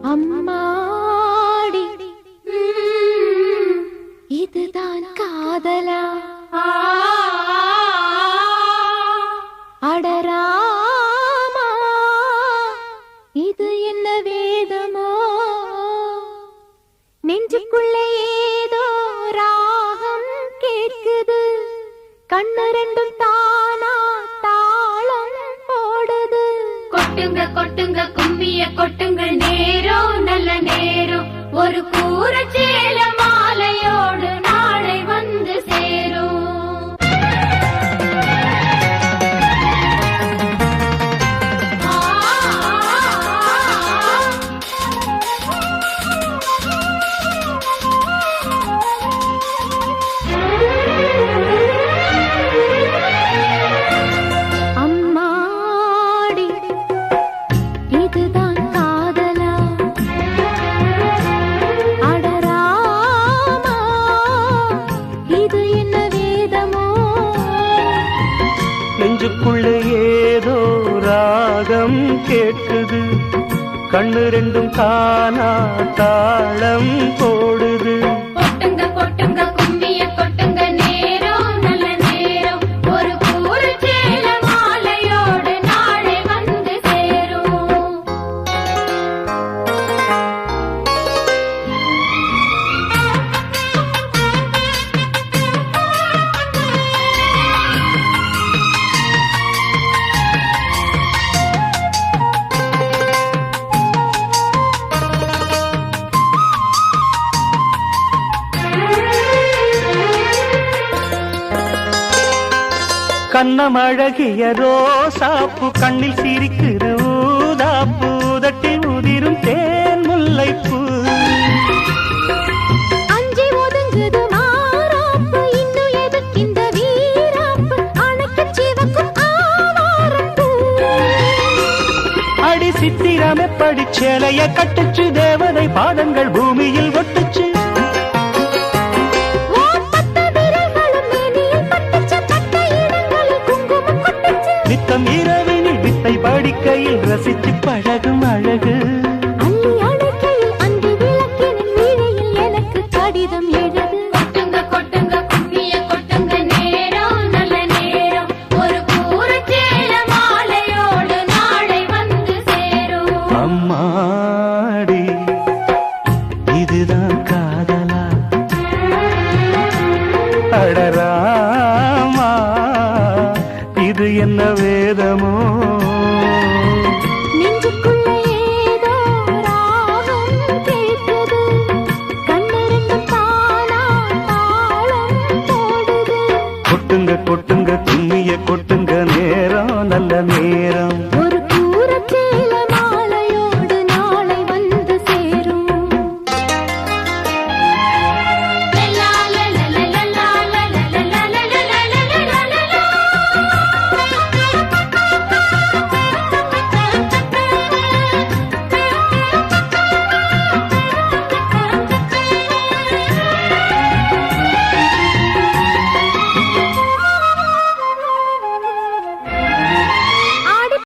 அம்மாடி இதுதான் காதலா அடராமா இது என்ன வேதமோ நெஞ்சுக்குள்ளே ஏதோ ராகம் கேட்குது கண்ணு ரெண்டும் தானா தாளம் போடுது கொட்டுங்க கொட்டுங்க கும்மிய கொட்டுங்க நேரம் நல்ல நேரம் ஒரு கூற சேல மாலையோடு நாளை வந்து சேரும் அம்மாடி இதுதான் காதலா அடராமா இது என்ன வேதமோ நெஞ்சுக்குள்ளே ஏதோ ராகம் கேட்குது கண்ணு ரெண்டும் தானா தாளம் போடுது கொட்டுங்க கொட்டுங்க கும்மிய கொட்டுங்க நேரம் நல்ல நேரம் ஒரு கூற சேல மாலையோடு நாளை வந்து சேரும் கண்ணமழகிய ரோசாப்பு கண்ணில் சிரிக்குது ஊதாப்பு உதட்டி உதிரும் தேன் முல்லைப்பூ அஞ்சி ஒதுங்குது மாறாப்பு இன்னும் எதுக்கு இந்த வீராப்பு அணைக்கு சிவக்கும் ஆவாரப்பூ அடி சித்திரமே படிச்சேலைய கட்டுச்சு தேவதை பாதங்கள் பூமியில் ஒட்டுச்சு நித்தம் இரவினில் வித்தை படிக்கையில் ரசிச்சு பழகும் அழகு அள்ளி அணைக்கையில் அன்று விளக்கினின் வீணையில் எனக்கு கடிதம் எழுது கொட்டுங்க கொட்டுங்க கும்மிய கொட்டுங்க நேரம் நல்ல நேரம் ஒரு கூற சேல மாலையோடு நாளை வந்து சேரும் அம்மா